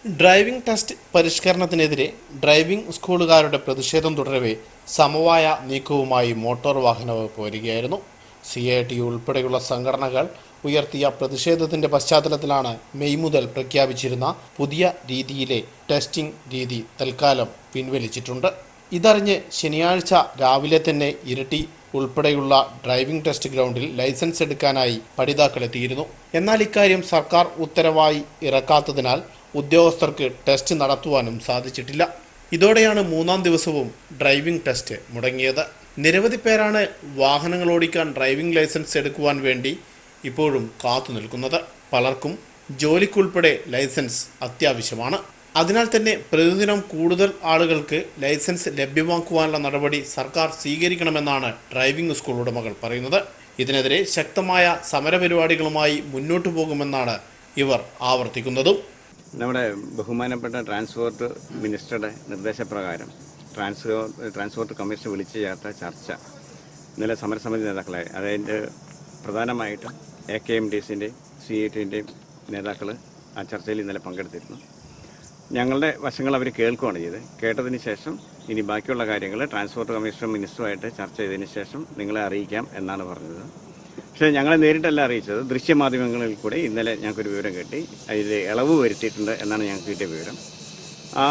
Driving test പരിഷ്കരണത്തിനെതിരെ driving സ്കൂളുകാരുടെ പ്രതിഷേധം തുടരവെ സമവായ നീക്കവുമായി motor വാഹന വകുപ്പ് വരികയായിരുന്നു. CITU ഉൾപ്പെടെയുള്ള സംഘടനകൾ ഉയർത്തിയ പ്രതിഷേധത്തിന്റെ പശ്ചാത്തലത്തിലാണ് മെയ് മുതൽ പ്രഖ്യാപിച്ചിരുന്ന പുതിയ രീതിയിലെ ടെസ്റ്റിംഗ് രീതി തൽക്കാലം പിൻവലിച്ചിട്ടുണ്ട്. ഇതറിഞ്ഞ് ശനിയാഴ്ച രാവിലെ തന്നെ ഇരിട്ടി ഉൾപ്പെടെയുള്ള ഡ്രൈവിംഗ് ടെസ്റ്റ് ഗ്രൗണ്ടിൽ ലൈസൻസ് എടുക്കാനായി പഠിതാക്കളെത്തിയിരുന്നു. എന്നാൽ ഇക്കാര്യം സർക്കാർ ഉത്തരവായി ഇറക്കാത്തതിനാൽ ഉദ്യോഗസ്ഥർക്ക് ടെസ്റ്റ് നടത്തുവാനും സാധിച്ചിട്ടില്ല. ഇതോടെയാണ് മൂന്നാം ദിവസവും ഡ്രൈവിംഗ് ടെസ്റ്റ് മുടങ്ങിയത്. നിരവധി പേരാണ് വാഹനങ്ങൾ ഓടിക്കാൻ ഡ്രൈവിംഗ് ലൈസൻസ് എടുക്കുവാൻ വേണ്ടി ഇപ്പോഴും കാത്തു നിൽക്കുന്നത്. പലർക്കും ജോലിക്കുൾപ്പെടെ ലൈസൻസ് അത്യാവശ്യമാണ്. അതിനാൽ തന്നെ പ്രതിദിനം കൂടുതൽ ആളുകൾക്ക് ലൈസൻസ് ലഭ്യമാക്കുവാനുള്ള നടപടി സർക്കാർ സ്വീകരിക്കണമെന്നാണ് ഡ്രൈവിംഗ് സ്കൂൾ ഉടമകൾ പറയുന്നത്. ഇതിനെതിരെ ശക്തമായ സമരപരിപാടികളുമായി മുന്നോട്ടു പോകുമെന്നാണ് ഇവർ ആവർത്തിക്കുന്നതും. നമ്മുടെ ബഹുമാനപ്പെട്ട ട്രാൻസ്പോർട്ട് മിനിസ്റ്ററുടെ നിർദ്ദേശപ്രകാരം ട്രാൻസ്പോർട്ട് കമ്മീഷൻ വിളിച്ചു ചേർത്ത ചർച്ച ഇന്നലെ സമരസമിതി നേതാക്കളെ, അതായത് പ്രധാനമായിട്ടും AKMTCൻ്റെയും CITUവിൻ്റെയും നേതാക്കൾ ആ ചർച്ചയിൽ ഇന്നലെ പങ്കെടുത്തിരുന്നു. ഞങ്ങളുടെ വശങ്ങൾ അവർ കേൾക്കുകയാണ് ചെയ്തത്. കേട്ടതിന് ശേഷം ഇനി ബാക്കിയുള്ള കാര്യങ്ങൾ ട്രാൻസ്പോർട്ട് കമ്മീഷണർ മിനിസ്റ്ററുമായിട്ട് ചർച്ച ചെയ്തതിന് ശേഷം നിങ്ങളെ അറിയിക്കാം എന്നാണ് പറഞ്ഞത്. പക്ഷേ ഞങ്ങളെ നേരിട്ടല്ല അറിയിച്ചത്, ദൃശ്യമാധ്യമങ്ങളിൽ കൂടി ഇന്നലെ ഞങ്ങൾക്കൊരു വിവരം കിട്ടി. അതിൽ ഇളവ് വരുത്തിയിട്ടുണ്ട് എന്നാണ് ഞങ്ങൾക്ക് കിട്ടിയ വിവരം. ആ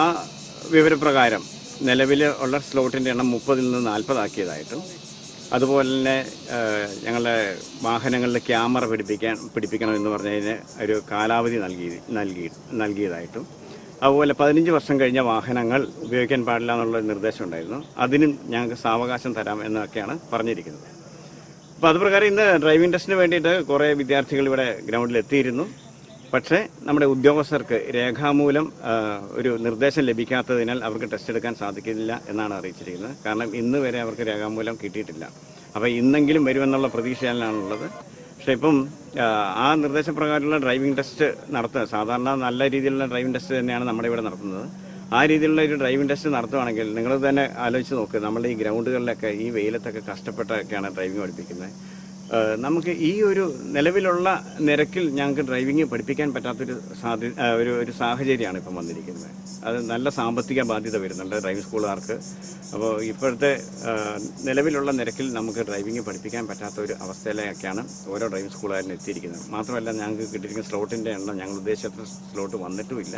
വിവരപ്രകാരം നിലവിൽ ഉള്ള സ്ലോട്ടിൻ്റെ എണ്ണം 30-ൽ നിന്ന് 40 ആക്കിയതായിട്ടും, അതുപോലെ തന്നെ ഞങ്ങളുടെ വാഹനങ്ങളിൽ ക്യാമറ പിടിപ്പിക്കണമെന്ന് പറഞ്ഞതിന് ഒരു കാലാവധി നൽകിയതായിട്ടും, അതുപോലെ 15 വർഷം കഴിഞ്ഞ വാഹനങ്ങൾ ഉപയോഗിക്കാൻ പാടില്ല എന്നുള്ള നിർദ്ദേശം ഉണ്ടായിരുന്നു. അതിനും ഞങ്ങൾക്ക് സാവകാശം തരാം എന്നൊക്കെയാണ് പറഞ്ഞിരിക്കുന്നത്. അപ്പോൾ അതുപ്രകാരം ഇന്ന് ഡ്രൈവിംഗ് ടെസ്റ്റിന് വേണ്ടിയിട്ട് കുറേ വിദ്യാർത്ഥികൾ ഇവിടെ ഗ്രൗണ്ടിൽ എത്തിയിരുന്നു. പക്ഷേ നമ്മുടെ ഉദ്യോഗസ്ഥർക്ക് രേഖാമൂലം ഒരു നിർദ്ദേശം ലഭിക്കാത്തതിനാൽ അവർക്ക് ടെസ്റ്റ് എടുക്കാൻ സാധിക്കില്ല എന്നാണ് അറിയിച്ചിരിക്കുന്നത്. കാരണം ഇന്ന് വരെ അവർക്ക് രേഖാമൂലം കിട്ടിയിട്ടില്ല. അപ്പോൾ ഇന്നെങ്കിലും വരുമെന്നുള്ള പ്രതീക്ഷയിലാണുള്ളത്. പക്ഷേ ഇപ്പം ആ നിർദ്ദേശപ്രകാരമുള്ള ഡ്രൈവിംഗ് ടെസ്റ്റ് നടത്തുന്നത്, സാധാരണ നല്ല രീതിയിലുള്ള ഡ്രൈവിംഗ് ടെസ്റ്റ് തന്നെയാണ് നമ്മുടെ ഇവിടെ നടത്തുന്നത്. ആ രീതിയിലുള്ള ഒരു ഡ്രൈവിംഗ് ടെസ്റ്റ് നടത്തുവാണെങ്കിൽ നിങ്ങൾ തന്നെ ആലോചിച്ച് നോക്കുക, നമ്മുടെ ഈ ഗ്രൗണ്ടുകളിലൊക്കെ ഈ വെയിലത്തൊക്കെ കഷ്ടപ്പെട്ടൊക്കെയാണ് ഡ്രൈവിംഗ് പഠിപ്പിക്കുന്നത്. നമുക്ക് ഈ ഒരു നിലവിലുള്ള നിരക്കിൽ ഞങ്ങൾക്ക് ഡ്രൈവിംഗ് പഠിപ്പിക്കാൻ പറ്റാത്തൊരു ഒരു സാഹചര്യമാണ് ഇപ്പം വന്നിരിക്കുന്നത്. അത് നല്ല സാമ്പത്തിക ബാധ്യത വരുന്നുണ്ട് ഡ്രൈവിംഗ് സ്കൂളുകാർക്ക്. അപ്പോൾ ഇപ്പോഴത്തെ നിലവിലുള്ള നിരക്കിൽ നമുക്ക് ഡ്രൈവിംഗ് പഠിപ്പിക്കാൻ പറ്റാത്ത ഒരു അവസ്ഥയിലേക്കാണ് ഓരോ ഡ്രൈവിംഗ് സ്കൂളുകാരും എത്തിയിരിക്കുന്നത്. മാത്രമല്ല ഞങ്ങൾക്ക് കിട്ടിയിരിക്കുന്ന സ്ലോട്ടിൻ്റെ എണ്ണം ഞങ്ങൾ ഉദ്ദേശിച്ച സ്ലോട്ട് വന്നിട്ടുമില്ല.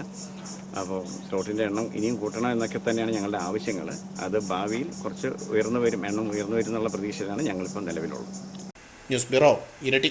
അപ്പോൾ സ്ലോട്ടിൻ്റെ എണ്ണം ഇനിയും കൂട്ടണം എന്നൊക്കെ തന്നെയാണ് ഞങ്ങളുടെ ആവശ്യങ്ങൾ. അത് ഭാവിയിൽ കുറച്ച് എണ്ണം ഉയർന്നു വരും എന്നുള്ള പ്രതീക്ഷയിലാണ് ഞങ്ങളിപ്പോൾ നിലവിലുള്ളത്. News bureau, Iritty.